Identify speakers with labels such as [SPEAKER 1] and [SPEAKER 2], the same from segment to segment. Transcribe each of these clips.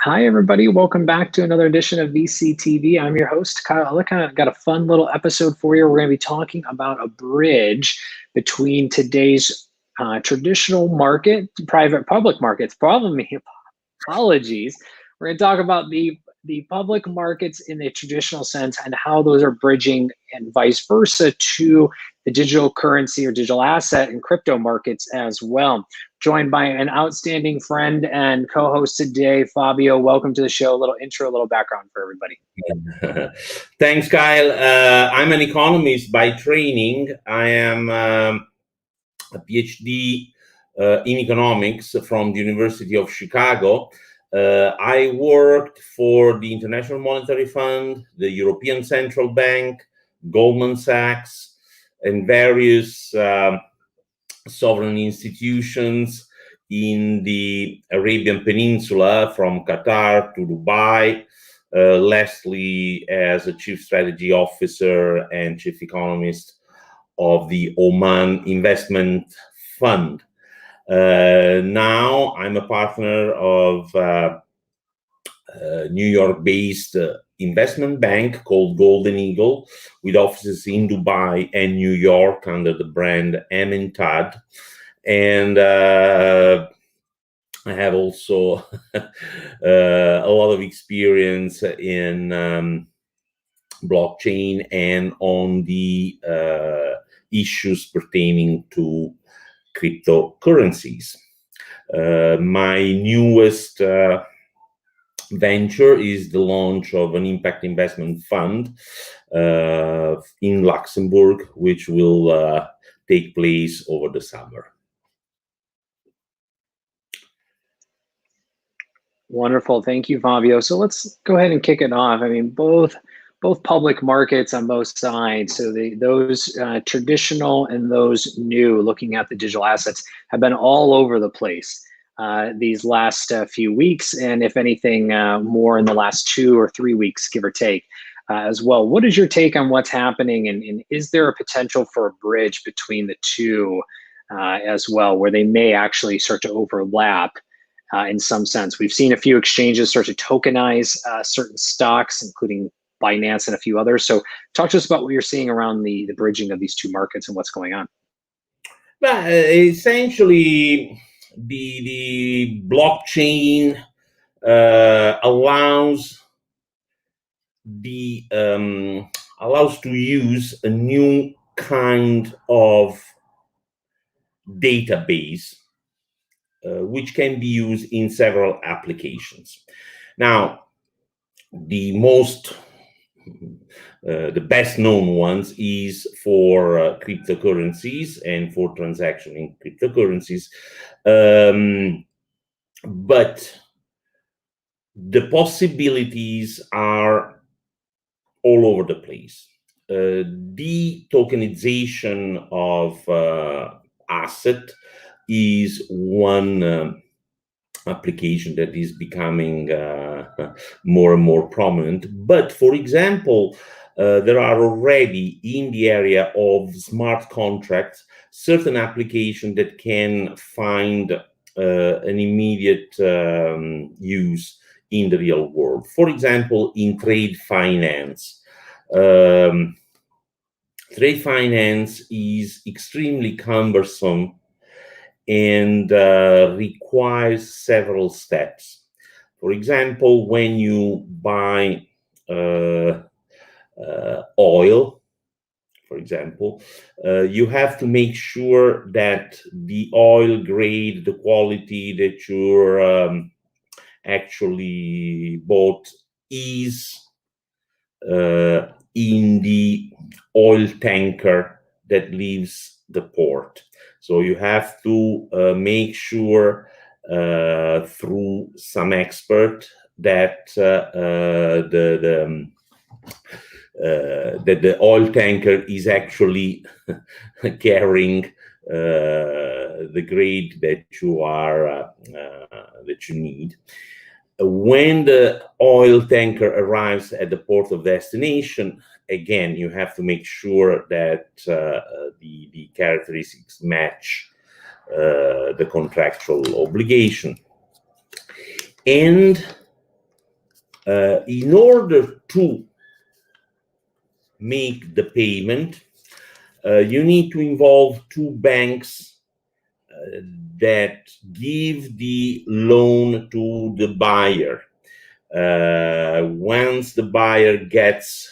[SPEAKER 1] Hi, everybody. Welcome back to another edition of VCTV. I'm your host, Kyle Ellicott. I've got a fun little episode for you. We're going to be talking about a bridge between today's traditional market, public markets. Apologies. We're going to talk about the public markets in the traditional sense and how those are bridging and vice versa to the digital currency or digital asset and crypto markets as well. Joined by an outstanding friend and co-host today, Fabio. Welcome to the show. A little intro, a little background for everybody.
[SPEAKER 2] Thanks, Kyle. I'm an economist by training. I am a PhD in economics from the University of Chicago. I worked for the International Monetary Fund, the European Central Bank, Goldman Sachs, and various sovereign institutions in the Arabian Peninsula, from Qatar to Dubai, lastly as a chief strategy officer and chief economist of the Oman Investment Fund. Now I'm a partner of a New York-based investment bank called Golden Eagle, with offices in Dubai and New York under the brand M&TAD. And I have also a lot of experience in blockchain and on the issues pertaining to cryptocurrencies. My newest venture is the launch of an impact investment fund in Luxembourg, which will take place over the summer.
[SPEAKER 1] Wonderful. Thank you, Fabio. So let's go ahead and kick it off. I mean, both public markets on both sides, so those traditional and those new, looking at the digital assets, have been all over the place these last few weeks, and if anything, more in the last 2 or 3 weeks, give or take, as well. What is your take on what's happening, and is there a potential for a bridge between the two as well, where they may actually start to overlap in some sense? We've seen a few exchanges start to tokenize certain stocks, including Binance and a few others. So talk to us about what you're seeing around the bridging of these two markets and what's going on.
[SPEAKER 2] Well, essentially, the blockchain allows to use a new kind of database which can be used in several applications. Now, the best known ones is for cryptocurrencies and for transaction in cryptocurrencies, but the possibilities are all over the place. The tokenization of asset is one application that is becoming more and more prominent. But for example, there are already in the area of smart contracts certain applications that can find an immediate use in the real world. For example, in trade finance. Trade finance is extremely cumbersome and requires several steps. For example, when you buy oil, for example, you have to make sure that the oil grade, the quality that you're actually bought is in the oil tanker that leaves the port. So you have to make sure through some expert that that the oil tanker is actually carrying the grade that you are that you need. When the oil tanker arrives at the port of destination, again, you have to make sure that the characteristics match the contractual obligation. And In order to make the payment, you need to involve two banks that give the loan to the buyer. Once the buyer gets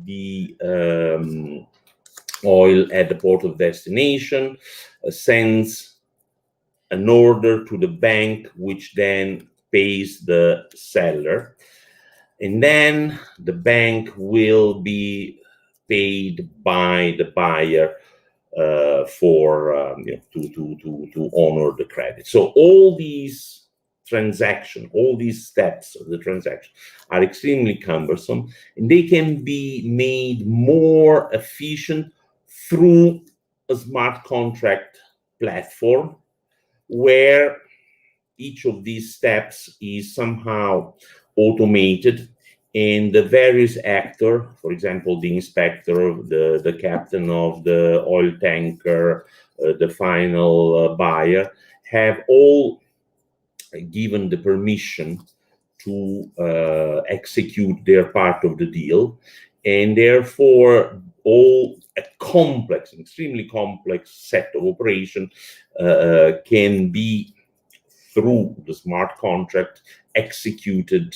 [SPEAKER 2] the oil at the port of destination, sends an order to the bank, which then pays the seller. And then the bank will be paid by the buyer for to honor the credit. So all these transactions, all these steps of the transaction are extremely cumbersome, and they can be made more efficient through a smart contract platform where each of these steps is somehow automated, and the various actors, for example, the inspector, the captain of the oil tanker, the final buyer, have all given the permission to execute their part of the deal, and therefore all a complex, extremely complex set of operations can be, through the smart contract, executed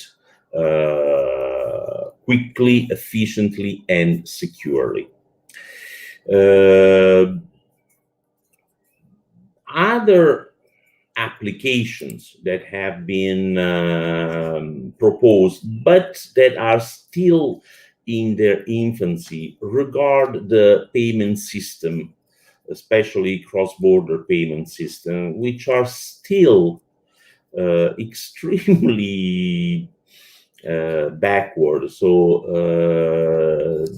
[SPEAKER 2] quickly, efficiently, and securely. Other applications that have been proposed, but that are still in their infancy, regard the payment system, especially cross-border payment system, which are still extremely backward. So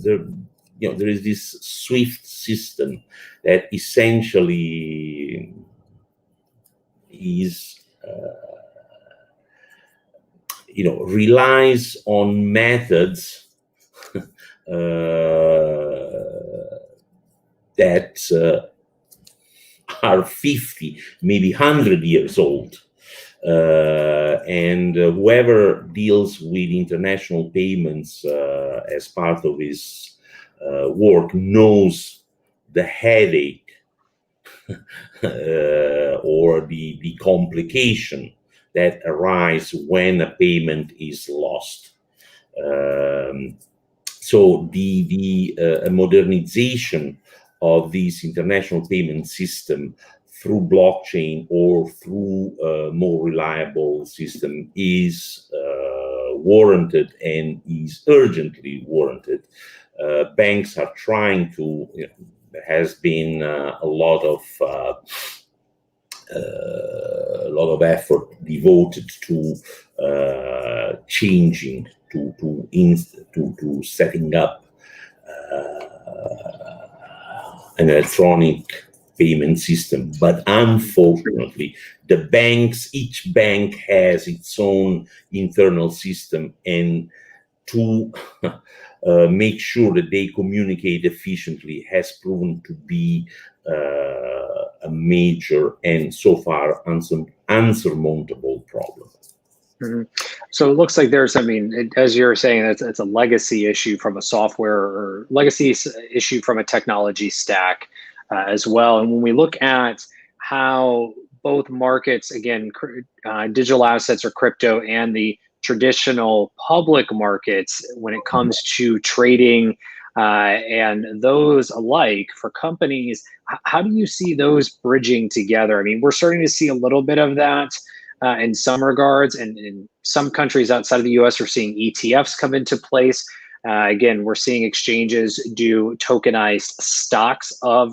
[SPEAKER 2] there is this SWIFT system that essentially is relies on methods that are 50, maybe 100 years old. And whoever deals with international payments as part of his work knows the headache or the complication that arise when a payment is lost. So the modernization of this international payment system through blockchain or through a more reliable system is warranted and is urgently warranted. Banks are trying to, there has been a lot of effort devoted to changing, to setting up an electronic payment system. But unfortunately, each bank has its own internal system, and to make sure that they communicate efficiently has proven to be a major and so far unsurmountable problem.
[SPEAKER 1] Mm-hmm. So it looks like there's, as you're saying, it's a legacy issue from a software, or legacy issue from a technology stack as well. And when we look at how both markets, again, digital assets or crypto, and the traditional public markets, when it comes to trading and those alike for companies, how do you see those bridging together? We're starting to see a little bit of that in some regards, and in some countries outside of the US, we're seeing ETFs come into place. Again, we're seeing exchanges do tokenized stocks of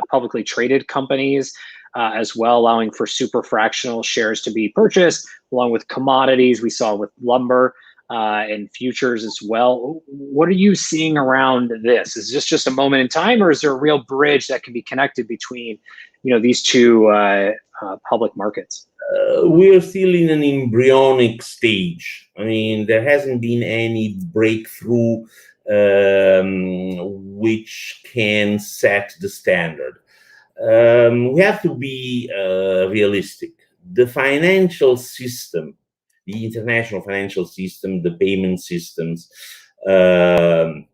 [SPEAKER 1] publicly traded companies as well, allowing for super fractional shares to be purchased, along with commodities. We saw with lumber and futures as well. What are you seeing around this? Is this just a moment in time, or is there a real bridge that can be connected between these two public markets?
[SPEAKER 2] We are still in an embryonic stage. There hasn't been any breakthrough which can set the standard. We have to be realistic. The financial system, the international financial system, the payment systems, are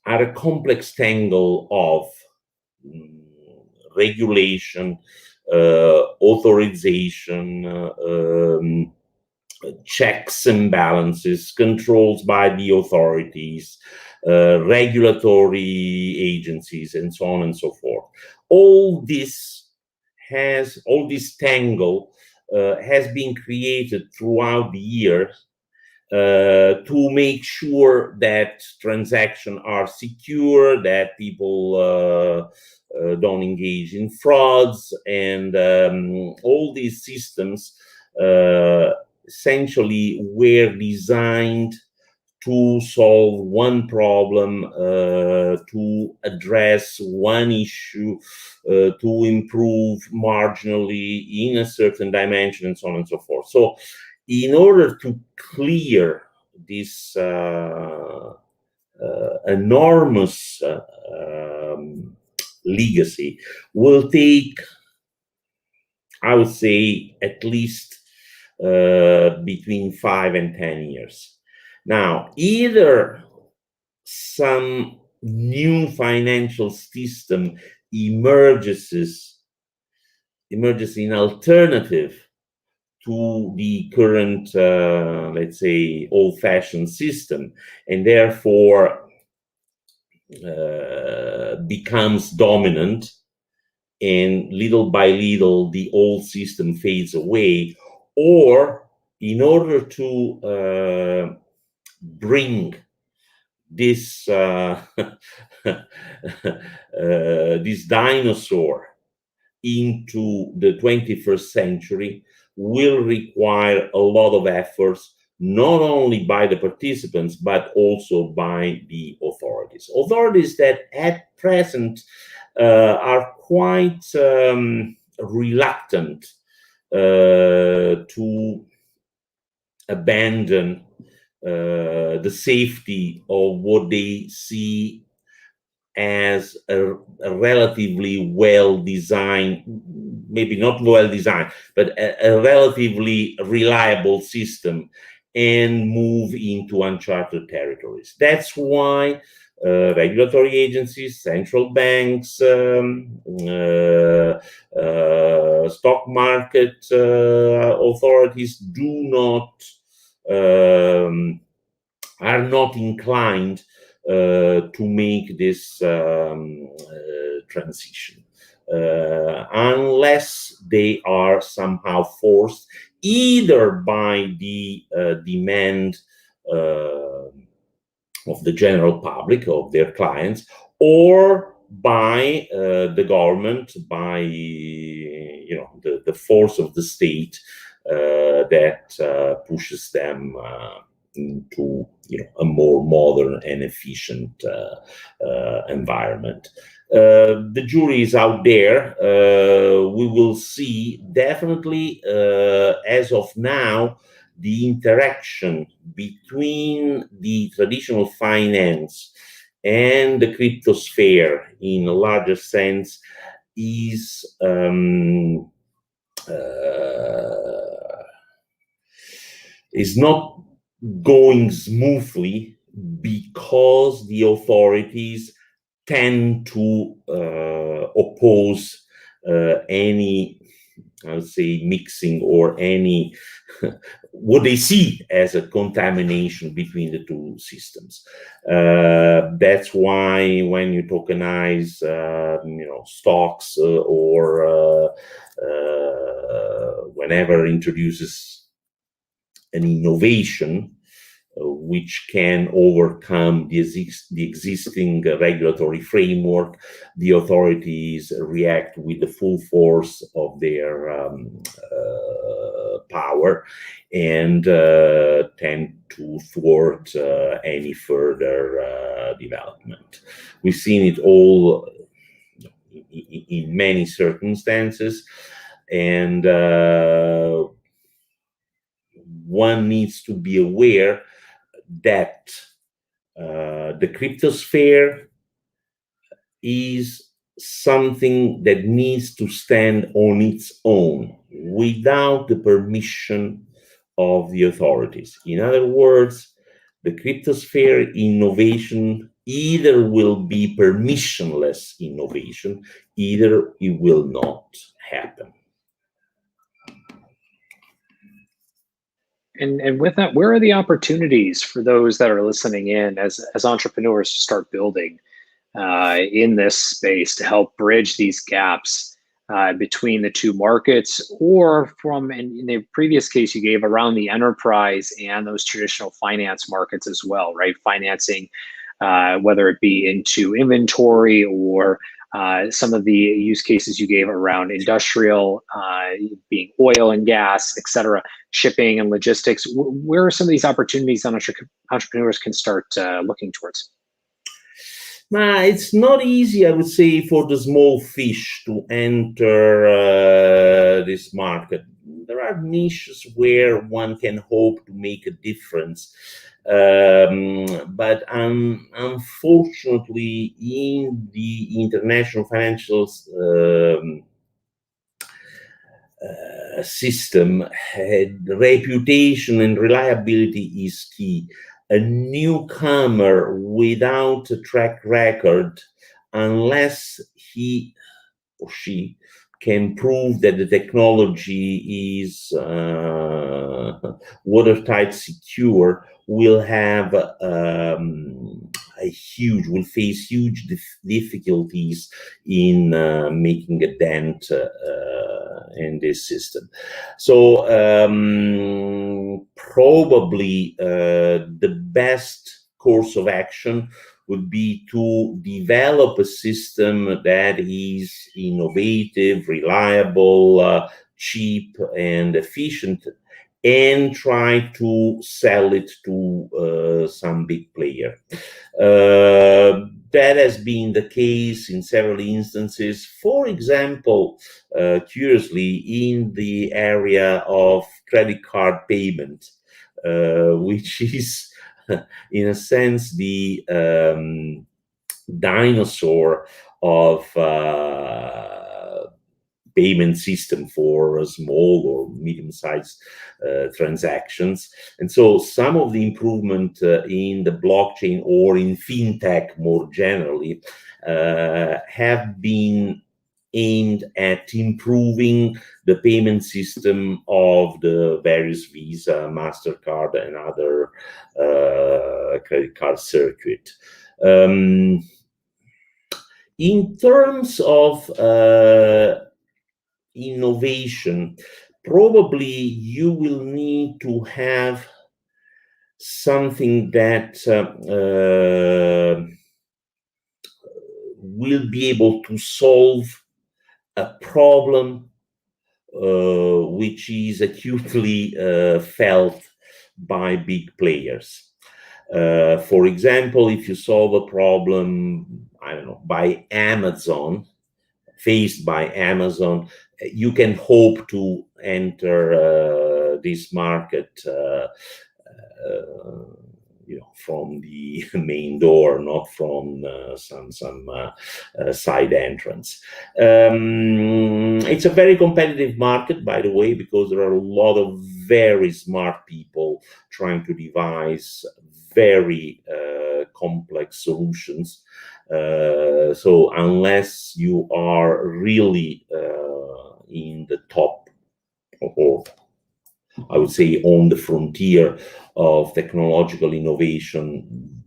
[SPEAKER 2] a complex tangle of regulation, authorization, checks and balances, controls by the authorities, regulatory agencies, and so on and so forth. All this tangle has been created throughout the years to make sure that transactions are secure, that people don't engage in frauds, and all these systems essentially were designed to solve one problem, to address one issue, to improve marginally in a certain dimension, and so on and so forth. So in order to clear this enormous legacy will take, I would say, at least between 5 and 10 years. Now, either some new financial system emerges in alternative to the current, let's say, old-fashioned system, and therefore becomes dominant, and little by little the old system fades away, or in order to bring this this dinosaur into the 21st century will require a lot of efforts, not only by the participants, but also by the authorities. Authorities that at present are quite reluctant to abandon the safety of what they see as a relatively well-designed, maybe not well-designed, but a relatively reliable system, and move into uncharted territories. That's why regulatory agencies, central banks, stock market authorities are not inclined to make this transition unless they are somehow forced, either by the demand of the general public, of their clients, or by the government, by the force of the state that pushes them into a more modern and efficient environment. The jury is out there. We will see. Definitely, as of now, the interaction between the traditional finance and the crypto sphere in a larger sense is not going smoothly, because the authorities tend to oppose any, I would say, mixing or any what they see as a contamination between the two systems. That's why when you tokenize, stocks or whenever introduces an innovation which can overcome the existing regulatory framework, the authorities react with the full force of their power and tend to thwart any further development. We've seen it all in many circumstances, and one needs to be aware that the cryptosphere is something that needs to stand on its own without the permission of the authorities. In other words, the cryptosphere innovation either will be permissionless innovation, either it will not happen.
[SPEAKER 1] And with that, where are the opportunities for those that are listening in as entrepreneurs to start building in this space to help bridge these gaps between the two markets, or from in the previous case you gave around the enterprise and those traditional finance markets as well, right? Financing, whether it be into inventory or some of the use cases you gave around industrial, being oil and gas, et cetera, shipping and logistics. Where are some of these opportunities that entrepreneurs can start looking towards?
[SPEAKER 2] It's not easy, I would say, for the small fish to enter this market. There are niches where one can hope to make a difference. But unfortunately, in the international financial system, reputation and reliability is key. A newcomer without a track record, unless he or she can prove that the technology is watertight secure, will have will face huge difficulties in making a dent in this system. So probably the best course of action would be to develop a system that is innovative, reliable, cheap, and efficient, and try to sell it to some big player. That has been the case in several instances. For example, curiously, in the area of credit card payment, which is in a sense the dinosaur of payment system for small or medium-sized transactions. And so some of the improvement in the blockchain or in fintech more generally have been aimed at improving the payment system of the various Visa, MasterCard, and other credit card circuit. In terms of innovation, probably you will need to have something that will be able to solve a problem which is acutely felt by big players. For example, if you solve a problem, I don't know, by Amazon, faced by Amazon, you can hope to enter this market from the main door, not from some side entrance. It's a very competitive market, by the way, because there are a lot of very smart people trying to devise very complex solutions. So unless you are really in the top, or I would say on the frontier of technological innovation,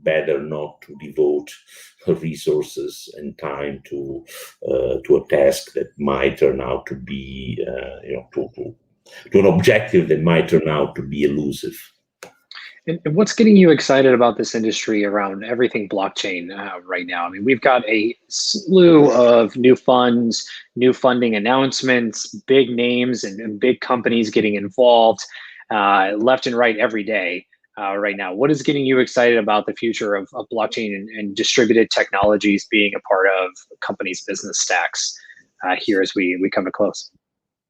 [SPEAKER 2] better not to devote resources and time to a task that might turn out to be, to an objective that might turn out to be elusive.
[SPEAKER 1] And what's getting you excited about this industry around everything blockchain right now? I mean, we've got a slew of new funds, new funding announcements, big names and big companies getting involved left and right every day right now. What is getting you excited about the future of blockchain and distributed technologies being a part of companies' business stacks here as we come to close?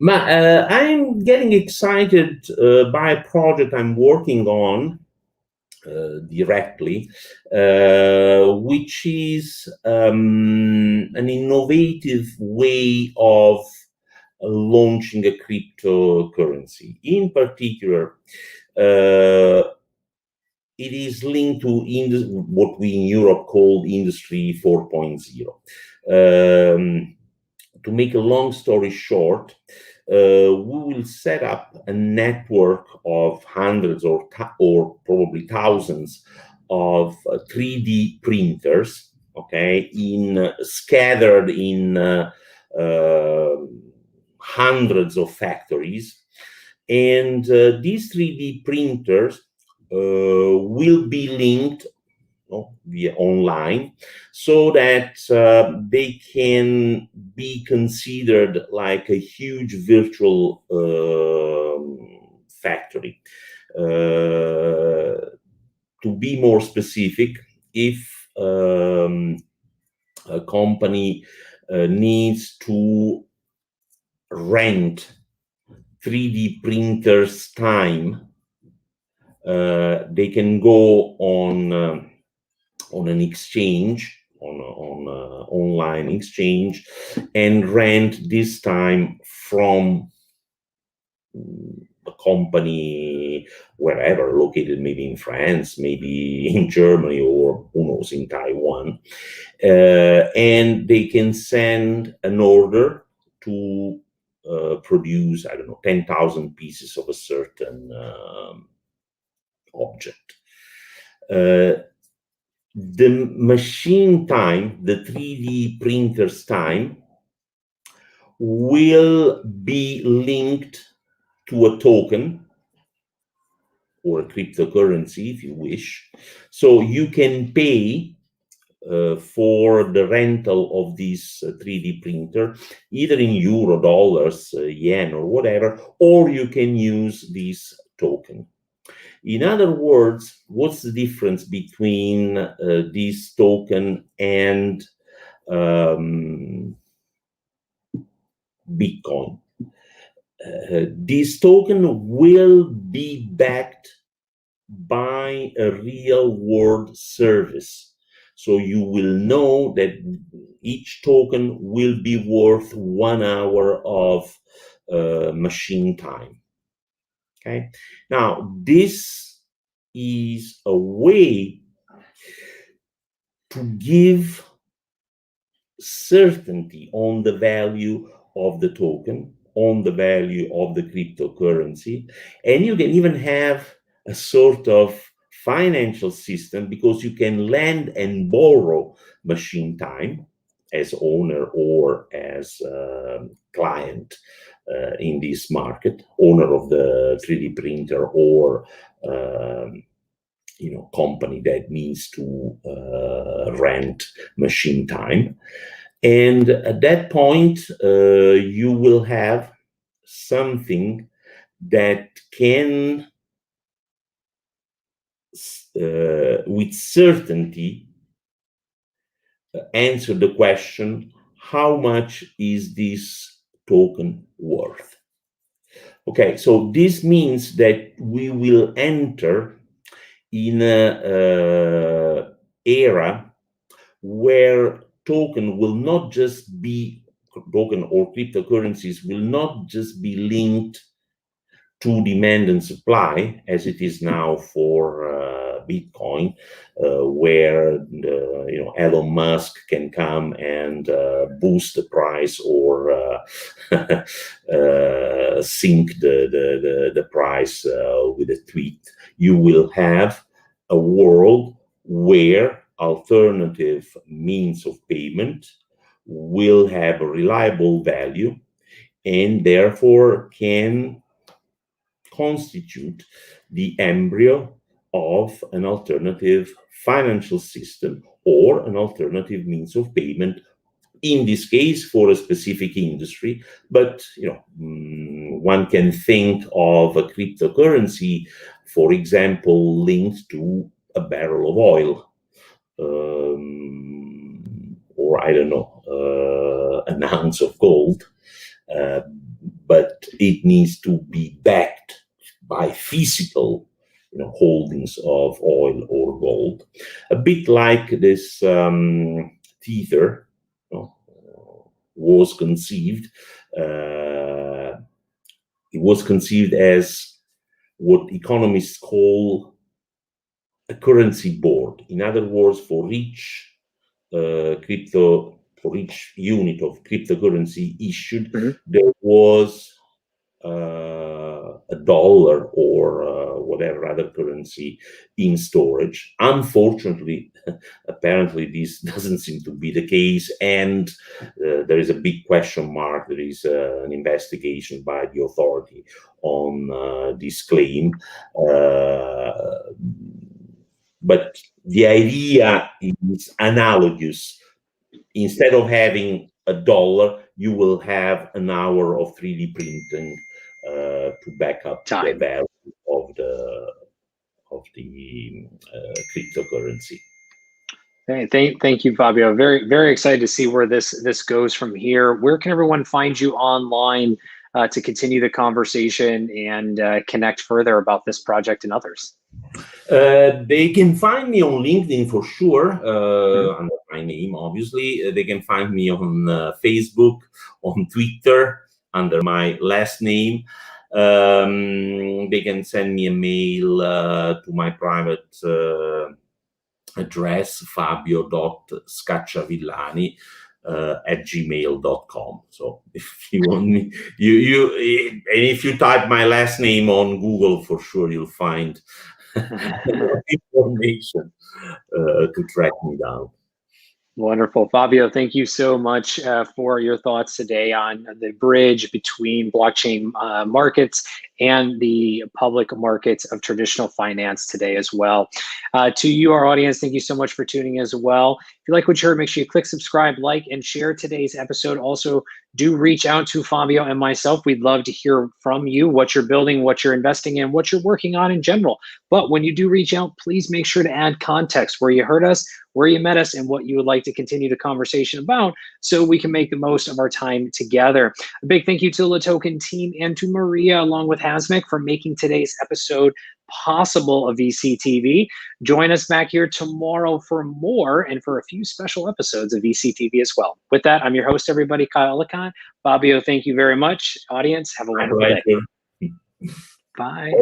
[SPEAKER 2] I'm getting excited by a project I'm working on directly, which is an innovative way of launching a cryptocurrency. In particular, it is linked to what we in Europe call Industry 4.0. To make a long story short, we will set up a network of hundreds or probably thousands of 3D printers, okay, scattered in hundreds of factories. And these 3D printers will be linked via online, so that they can be considered like a huge virtual factory. To be more specific, if a company needs to rent 3D printers time, they can go on an exchange, on online exchange, and rent this time from a company wherever, located maybe in France, maybe in Germany, or who knows, in Taiwan. And they can send an order to produce, I don't know, 10,000 pieces of a certain object. The machine time, the 3D printer's time, will be linked to a token or a cryptocurrency, if you wish. So you can pay for the rental of this 3D printer, either in euro, dollars, yen, or whatever, or you can use this token. In other words, what's the difference between this token and Bitcoin? This token will be backed by a real world service. So you will know that each token will be worth 1 hour of machine time. Okay. Now, this is a way to give certainty on the value of the token, on the value of the cryptocurrency, and you can even have a sort of financial system, because you can lend and borrow machine time as owner or as client in this market, owner of the 3D printer, or company that needs to rent machine time. And at that point, you will have something that can, with certainty, answer the question, how much is this token worth? Okay, so this means that we will enter in an era where token or cryptocurrencies will not just be linked to demand and supply, as it is now for Bitcoin, where Elon Musk can come and boost the price or sink the price with a tweet. You will have a world where alternative means of payment will have a reliable value, and therefore can constitute the embryo of an alternative financial system or an alternative means of payment, in this case for a specific industry. But one can think of a cryptocurrency, for example, linked to a barrel of oil, or I don't know, an ounce of gold, but it needs to be backed by physical holdings of oil or gold, a bit like this Tether was conceived it was conceived as what economists call a currency board. In other words, for each unit of cryptocurrency issued, there was a dollar or whatever other currency in storage. Unfortunately, apparently this doesn't seem to be the case, and there is a big question mark. There is an investigation by the authority on this claim. But the idea is analogous. Instead of having a dollar, you will have an hour of 3D printing to back up the value of the cryptocurrency.
[SPEAKER 1] Thank you, Fabio. Very, very excited to see where this goes from here. Where can everyone find you online to continue the conversation and connect further about this project and others?
[SPEAKER 2] They can find me on LinkedIn for sure, under my name, obviously. They can find me on Facebook, on Twitter, under my last name. They can send me a mail to my private address, fabio.scacciavillani@gmail.com. So if you want me, and if you type my last name on Google, for sure you'll find information to track me down.
[SPEAKER 1] Wonderful. Fabio, thank you so much for your thoughts today on the bridge between blockchain markets and the public markets of traditional finance today as well. To you, our audience, thank you so much for tuning in as well. If you like what you heard, make sure you click subscribe, like, and share today's episode. Also, do reach out to Fabio and myself. We'd love to hear from you, what you're building, what you're investing in, what you're working on in general. But when you do reach out, please make sure to add context, where you heard us, where you met us, and what you would like to continue the conversation about, so we can make the most of our time together. A big thank you to the LATOKEN team and to Maria, along with Hasmik, for making today's episode possible of VCTV. Join us back here tomorrow for more and for a few special episodes of VCTV as well. With that, I'm your host, everybody, Kyle Ellicott. Fabio, thank you very much. Audience, have a wonderful day. Bye.